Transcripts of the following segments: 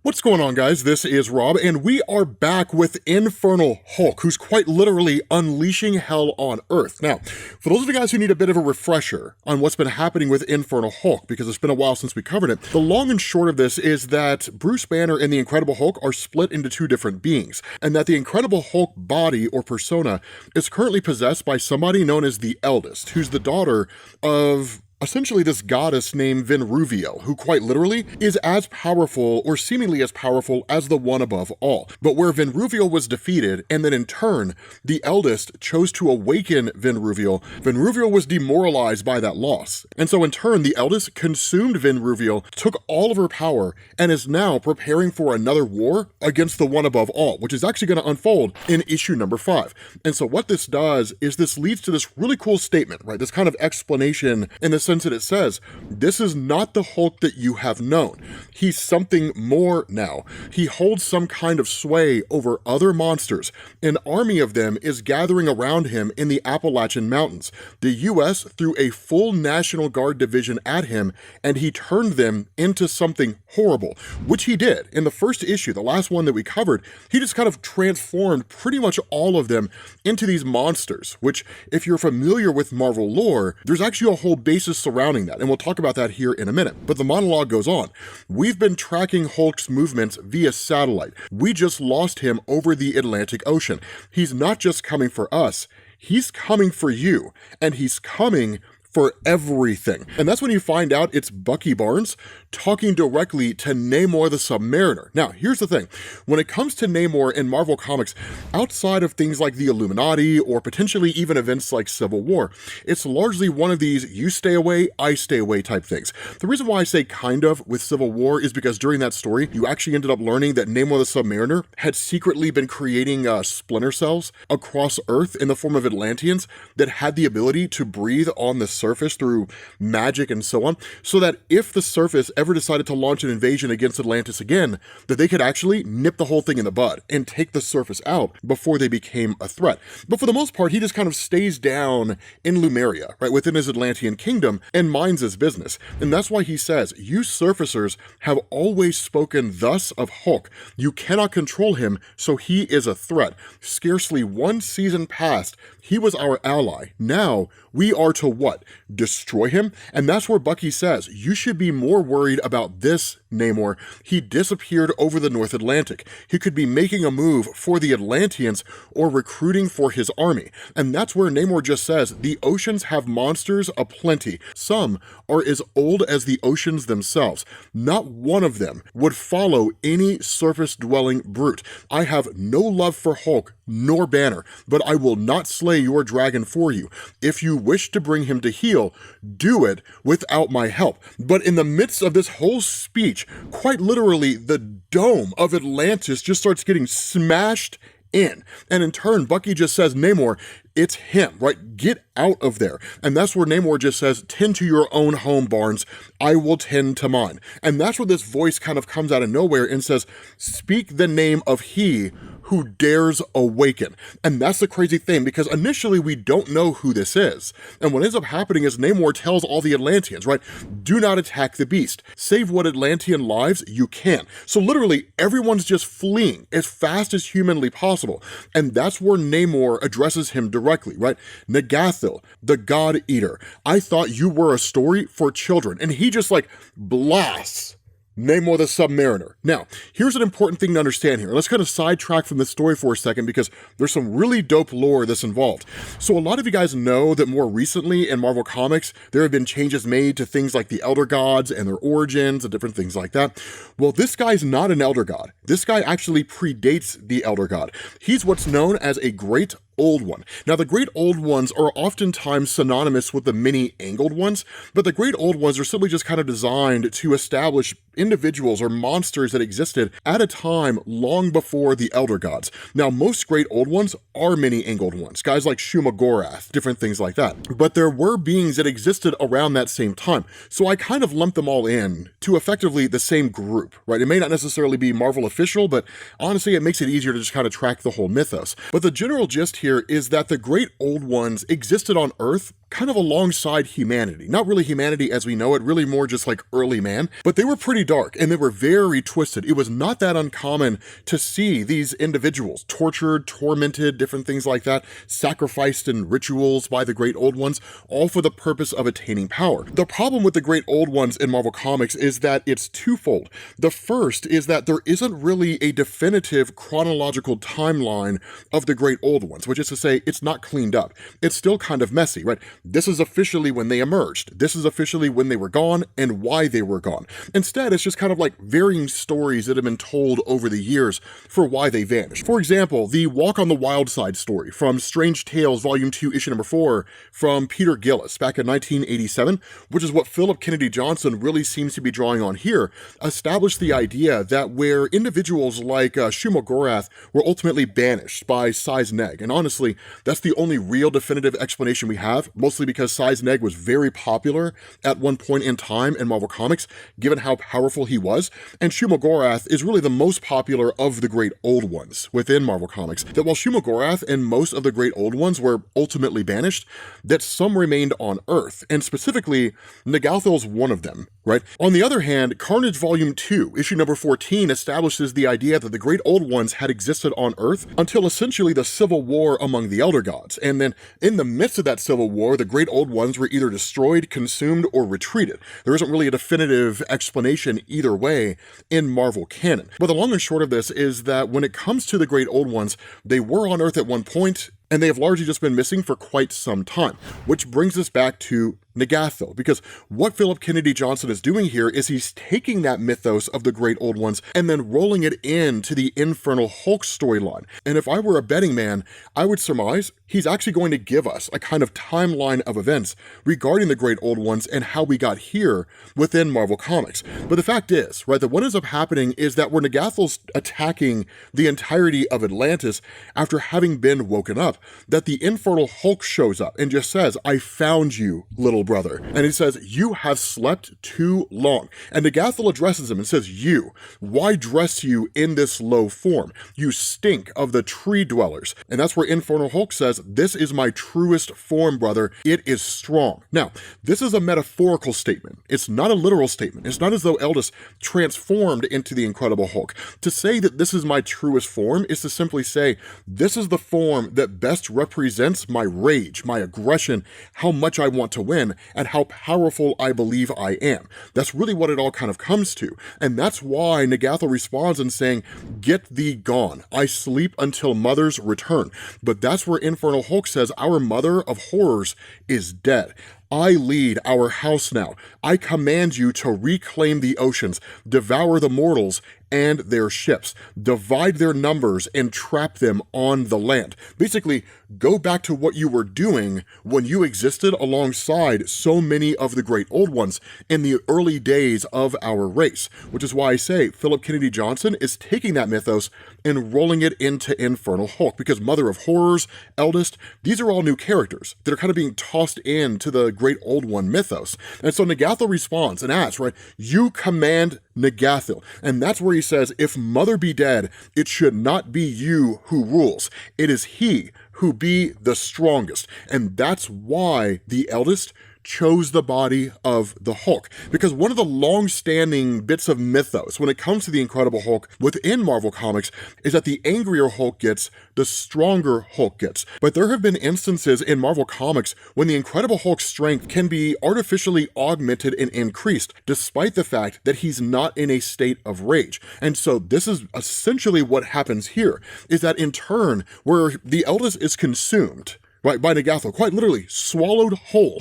What's going on, guys? This is Rob, and we are back with Infernal Hulk, who's quite literally unleashing hell on Earth. Now, for those of you guys who need a bit of a refresher on what's been happening with Infernal Hulk, because it's been a while since we covered it, the long and short of this is that Bruce Banner and the Incredible Hulk are split into two different beings, and that the Incredible Hulk body, or persona, is currently possessed by somebody known as the Eldest, who's the daughter of essentially this goddess named Venruvio, who quite literally is as powerful, or seemingly as powerful, as the one above all. But where Venruvio was defeated, and then in turn, the Eldest chose to awaken Venruvio, Venruvio was demoralized by that loss. And so in turn, the Eldest consumed Venruvio, took all of her power, and is now preparing for another war against the one above all, which is actually going to unfold in issue number 5. And so what this does is this leads to this really cool statement, right? This kind of explanation in the sense that it says, this is not the Hulk that you have known. He's something more now. He holds some kind of sway over other monsters. An army of them is gathering around him in the Appalachian Mountains. The US threw a full National Guard division at him, and he turned them into something horrible, which he did. In the first issue, the last one that we covered, he just kind of transformed pretty much all of them into these monsters, which, if you're familiar with Marvel lore, there's actually a whole basis surrounding that, and we'll talk about that here in a minute. But the monologue goes on. We've been tracking Hulk's movements via satellite. We just lost him over the Atlantic Ocean. He's not just coming for us, he's coming for you, and he's coming for everything. And that's when you find out it's Bucky Barnes talking directly to Namor the Submariner. Now, here's the thing. When it comes to Namor in Marvel Comics, outside of things like the Illuminati or potentially even events like Civil War, it's largely one of these you stay away, I stay away type things. The reason why I say kind of with Civil War is because during that story, you actually ended up learning that Namor the Submariner had secretly been creating splinter cells across Earth in the form of Atlanteans that had the ability to breathe on the surface through magic and so on, so that if the surface ever decided to launch an invasion against Atlantis again, that they could actually nip the whole thing in the bud and take the surface out before they became a threat. But for the most part, he just kind of stays down in Lumeria, right, within his Atlantean kingdom, and minds his business. And that's why he says, you surfacers have always spoken thus of Hulk. You cannot control him, so he is a threat. Scarcely one season passed, he was our ally. Now, we are to what? Destroy him? And that's where Bucky says, you should be more worried about this, Namor. He disappeared over the North Atlantic. He could be making a move for the Atlanteans or recruiting for his army. And that's where Namor just says, the oceans have monsters aplenty. Some are as old as the oceans themselves. Not one of them would follow any surface-dwelling brute. I have no love for Hulk nor Banner, but I will not slay your dragon for you. If you wish to bring him to heel, do it without my help. But in the midst of this whole speech, quite literally, the dome of Atlantis just starts getting smashed in. And in turn, Bucky just says, Namor, it's him, right? Get out of there. And that's where Namor just says, tend to your own home, Barnes. I will tend to mine. And that's where this voice kind of comes out of nowhere and says, speak the name of he who dares awaken. And that's the crazy thing, because initially we don't know who this is. And what ends up happening is Namor tells all the Atlanteans, right? Do not attack the beast. Save what Atlantean lives you can. So literally everyone's just fleeing as fast as humanly possible. And that's where Namor addresses him directly, right? Ngathill, the God Eater. I thought you were a story for children. And he just like blasts Namor the Submariner. Now, here's an important thing to understand here. Let's kind of sidetrack from this story for a second, because there's some really dope lore that's involved. So a lot of you guys know that more recently in Marvel Comics, there have been changes made to things like the Elder Gods and their origins and different things like that. Well, this guy's not an Elder God. This guy actually predates the Elder God. He's what's known as a Great Old One. Now, the Great Old Ones are oftentimes synonymous with the many angled ones, but the Great Old Ones are simply just kind of designed to establish individuals or monsters that existed at a time long before the Elder Gods. Now, most Great Old Ones are many angled ones, guys like Shumagorath, different things like that. But there were beings that existed around that same time, so I kind of lumped them all in to effectively the same group, right? It may not necessarily be Marvel official, but honestly, it makes it easier to just kind of track the whole mythos. But the general gist here here is that the Great Old Ones existed on Earth kind of alongside humanity. Not really humanity as we know it, really more just like early man, but they were pretty dark and they were very twisted. It was not that uncommon to see these individuals tortured, tormented, different things like that, sacrificed in rituals by the Great Old Ones, all for the purpose of attaining power. The problem with the Great Old Ones in Marvel Comics is that it's twofold. The first is that there isn't really a definitive chronological timeline of the Great Old Ones, which is to say it's not cleaned up. It's still kind of messy, right? This is officially when they emerged. This is officially when they were gone and why they were gone. Instead, it's just kind of like varying stories that have been told over the years for why they vanished. For example, the Walk on the Wild Side story from Strange Tales Volume 2, Issue number 4 from Peter Gillis back in 1987, which is what Philip Kennedy Johnson really seems to be drawing on here, established the idea that where individuals like Shumagorath were ultimately banished by Size Neg, and honestly, that's the only real definitive explanation we have, mostly because Size Neg was very popular at one point in time in Marvel Comics, given how powerful he was, and Shumagorath is really the most popular of the Great Old Ones within Marvel Comics, that while Shumagorath and most of the Great Old Ones were ultimately banished, that some remained on Earth, and specifically, Ngathil's one of them, right? On the other hand, Carnage Volume 2, Issue number 14, establishes the idea that the Great Old Ones had existed on Earth until essentially the Civil War among the Elder Gods, and then in the midst of that Civil War, the Great Old Ones were either destroyed, consumed, or retreated. There isn't really a definitive explanation either way in Marvel canon. But the long and short of this is that when it comes to the Great Old Ones, they were on Earth at one point, and they have largely just been missing for quite some time, which brings us back to Ngathil, because what Philip Kennedy Johnson is doing here is he's taking that mythos of the Great Old Ones and then rolling it into the Infernal Hulk storyline. And if I were a betting man, I would surmise he's actually going to give us a kind of timeline of events regarding the Great Old Ones and how we got here within Marvel Comics. But the fact is, right, that what ends up happening is that where Ngathil's attacking the entirety of Atlantis after having been woken up, that the Infernal Hulk shows up and just says, "I found you, little brother." And he says, "You have slept too long." And Ngathil addresses him and says, "You, why dress you in this low form? You stink of the tree dwellers." And that's where Infernal Hulk says, "This is my truest form, brother. It is strong." Now, this is a metaphorical statement. It's not a literal statement. It's not as though Eldest transformed into the Incredible Hulk. To say that this is my truest form is to simply say, this is the form that best represents my rage, my aggression, how much I want to win, and how powerful I believe I am. That's really what it all kind of comes to. And that's why Ngathil responds in saying, "Get thee gone. I sleep until mother's return." But that's where Infernal Hulk says, "Our mother of horrors is dead. I lead our house now. I command you to reclaim the oceans, devour the mortals and their ships, divide their numbers and trap them on the land." Basically, go back to what you were doing when you existed alongside so many of the Great Old Ones in the early days of our race, which is why I say Philip Kennedy Johnson is taking that mythos and rolling it into Infernal Hulk, because Mother of Horrors, Eldest, these are all new characters that are kind of being tossed into the Great Old One mythos. And so Ngathil responds and asks, right, "You command Ngathil." And that's where he says, "If mother be dead, it should not be you who rules. It is he who be the strongest." And that's why the Eldest chose the body of the Hulk. Because one of the long-standing bits of mythos when it comes to the Incredible Hulk within Marvel Comics is that the angrier Hulk gets, the stronger Hulk gets. But there have been instances in Marvel Comics when the Incredible Hulk's strength can be artificially augmented and increased, despite the fact that he's not in a state of rage. And so this is essentially what happens here, is that in turn, where the Eldest is consumed, right, by Ngathil, quite literally swallowed whole,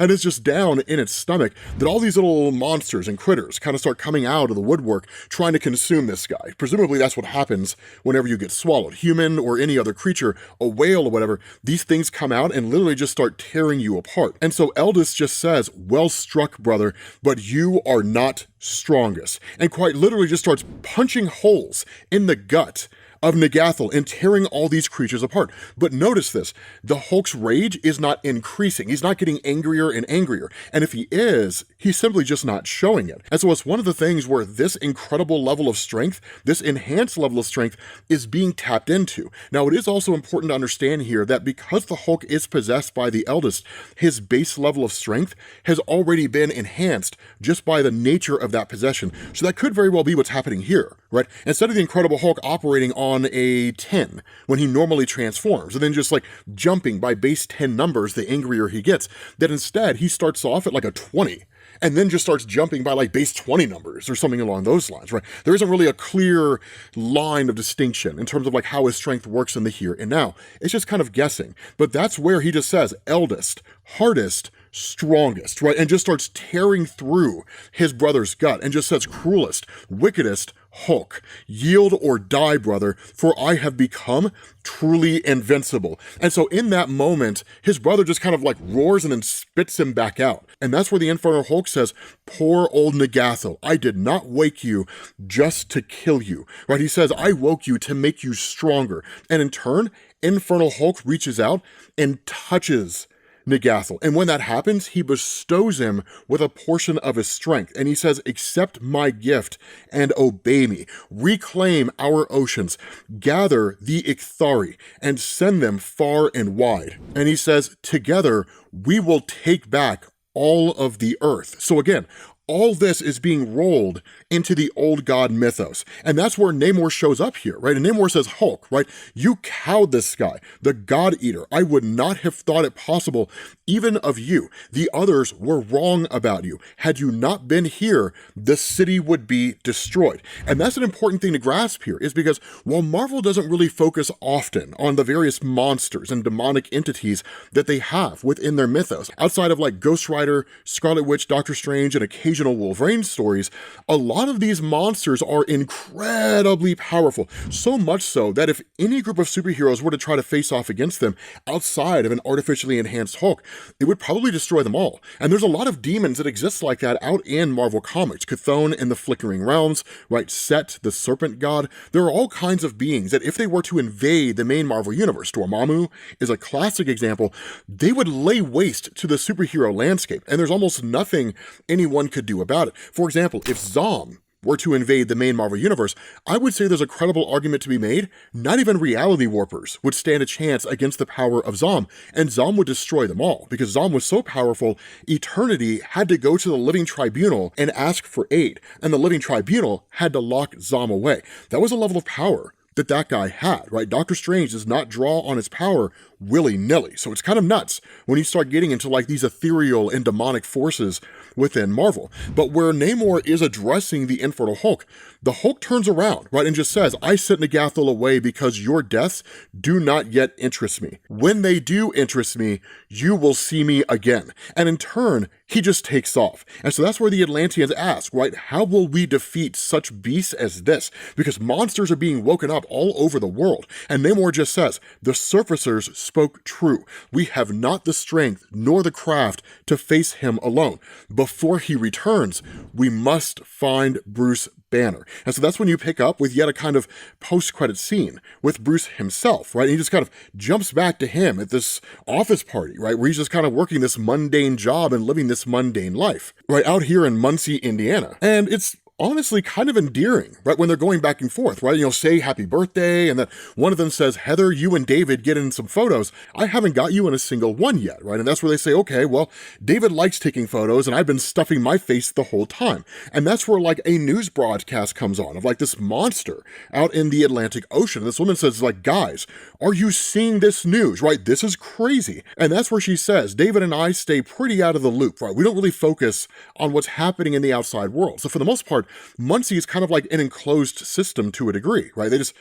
and it's just down in its stomach, that all these little monsters and critters kind of start coming out of the woodwork trying to consume this guy. Presumably that's what happens whenever you get swallowed. Human or any other creature, a whale or whatever, these things come out and literally just start tearing you apart. And so Eldest just says, "Well struck, brother, but you are not strongest," and quite literally just starts punching holes in the gut of Ngathl and tearing all these creatures apart. But notice this, the Hulk's rage is not increasing. He's not getting angrier and angrier. And if he is, he's simply just not showing it. And so it's one of the things where this incredible level of strength, this enhanced level of strength, is being tapped into. Now, it is also important to understand here that because the Hulk is possessed by the eldest, his base level of strength has already been enhanced just by the nature of that possession. So that could very well be what's happening here, right? Instead of the Incredible Hulk operating on a 10 when he normally transforms, and then just like jumping by base 10 numbers the angrier he gets, that instead he starts off at like a 20 and then just starts jumping by like base 20 numbers or something along those lines, right? There isn't really a clear line of distinction in terms of like how his strength works in the here and now. It's just kind of guessing. But that's where he just says eldest, hardest, strongest, right? And just starts tearing through his brother's gut and just says cruelest, wickedest, Hulk, yield or die, brother, for I have become truly invincible. And so in that moment, his brother just kind of like roars and then spits him back out. And that's where the Infernal Hulk says, poor old Ngathl, I did not wake you just to kill you, right? He says, I woke you to make you stronger. And in turn, Infernal Hulk reaches out and touches Ngathl. And when that happens, he bestows him with a portion of his strength. And he says, accept my gift and obey me. Reclaim our oceans. Gather the Icthari and send them far and wide. And he says, together we will take back all of the earth. So again, all this is being rolled into the old god mythos. And that's where Namor shows up here, right? And Namor says, Hulk, right? You cowed this guy, the God Eater. I would not have thought it possible, even of you. The others were wrong about you. Had you not been here, the city would be destroyed. And that's an important thing to grasp here, is because while Marvel doesn't really focus often on the various monsters and demonic entities that they have within their mythos, outside of like Ghost Rider, Scarlet Witch, Doctor Strange, and occasional Wolverine stories, a lot of these monsters are incredibly powerful, so much so that if any group of superheroes were to try to face off against them outside of an artificially enhanced Hulk, it would probably destroy them all. And there's a lot of demons that exist like that out in Marvel Comics. Chthon and the Flickering Realms, right? Set, the Serpent God. There are all kinds of beings that if they were to invade the main Marvel universe, Dormammu is a classic example, they would lay waste to the superhero landscape. And there's almost nothing anyone could do about it. For example, if Zom were to invade the main Marvel universe, I would say there's a credible argument to be made. Not even reality warpers would stand a chance against the power of Zom, and Zom would destroy them all, because Zom was so powerful, Eternity had to go to the Living Tribunal and ask for aid, and the Living Tribunal had to lock Zom away. That was a level of power that guy had, right? Doctor Strange does not draw on his power willy-nilly. So it's kind of nuts when you start getting into like these ethereal and demonic forces within Marvel. But where Namor is addressing the Infernal Hulk, the Hulk turns around, right, and just says, I sent Ngathl away because your deaths do not yet interest me. When they do interest me, you will see me again. And in turn, he just takes off. And so that's where the Atlanteans ask, right, how will we defeat such beasts as this? Because monsters are being woken up all over the world. And Namor just says, the surfacers spoke true. We have not the strength nor the craft to face him alone. Before he returns, we must find Bruce Banner. And so that's when you pick up with yet a kind of post-credit scene with Bruce himself, right? And he just kind of jumps back to him at this office party, right? Where he's just kind of working this mundane job and living this mundane life, right? Out here in Muncie, Indiana. And it's honestly kind of endearing, right? When they're going back and forth, right? You know, say happy birthday, and then one of them says, Heather, you and David get in some photos. I haven't got you in a single one yet, right? And that's where they say, okay, well, David likes taking photos and I've been stuffing my face the whole time. And that's where like a news broadcast comes on of like this monster out in the Atlantic Ocean. And this woman says like, guys, are you seeing this news, right? This is crazy. And that's where she says, David and I stay pretty out of the loop, right? We don't really focus on what's happening in the outside world. So for the most part, Muncie is kind of like an enclosed system to a degree, right? They just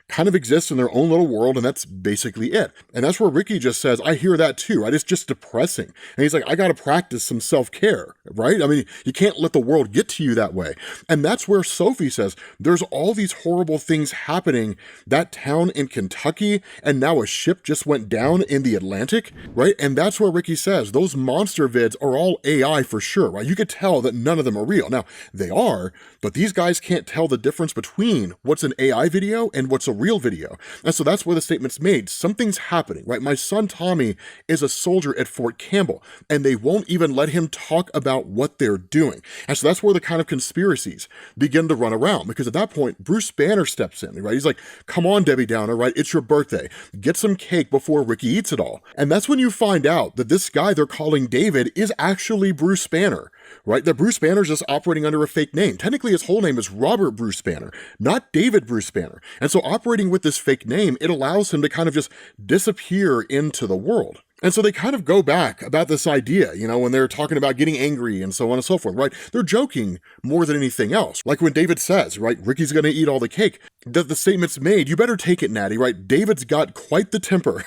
kind of exist in their own little world, and that's basically it. And that's where Ricky just says, I hear that too, right? It's just depressing. And he's like, I got to practice some self-care, right? I mean, you can't let the world get to you that way. And that's where Sophie says, there's all these horrible things happening, that town in Kentucky, and now a ship just went down in the Atlantic, right? And that's where Ricky says, those monster vids are all AI for sure, right? You could tell that none of them are real. Now, they are, but these guys can't tell the difference between what's an AI video and what's a a real video. And so that's where the statement's made. Something's happening, right? My son Tommy is a soldier at Fort Campbell, and they won't even let him talk about what they're doing. And so that's where the kind of conspiracies begin to run around, because at that point, Bruce Banner steps in, right? He's like, come on, Debbie Downer, right? It's your birthday. Get some cake before Ricky eats it all. And that's when you find out that this guy they're calling David is actually Bruce Banner, right? That Bruce Banner's just operating under a fake name. Technically, his whole name is Robert Bruce Banner, not David Bruce Banner. And so operating with this fake name, it allows him to kind of just disappear into the world. And so they kind of go back about this idea, you know, when they're talking about getting angry and so on and so forth, right? They're joking more than anything else. Like when David says, right, Ricky's gonna eat all the cake, that the statement's made, you better take it, Natty, right? David's got quite the temper.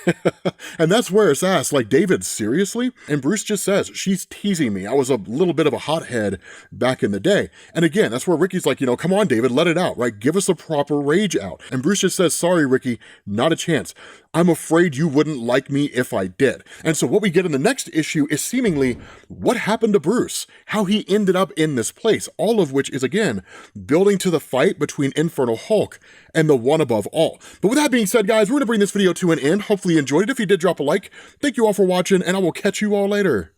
And that's where it's asked, like, David, seriously? And Bruce just says, she's teasing me. I was a little bit of a hothead back in the day. And again, that's where Ricky's like, you know, come on, David, let it out, right? Give us a proper rage out. And Bruce just says, sorry, Ricky, not a chance. I'm afraid you wouldn't like me if I did. And so what we get in the next issue is seemingly what happened to Bruce, how he ended up in this place, all of which is, again, building to the fight between Infernal Hulk and the One Above All. But with that being said, guys, we're going to bring this video to an end. Hopefully you enjoyed it. If you did, drop a like. Thank you all for watching, and I will catch you all later.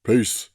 Peace.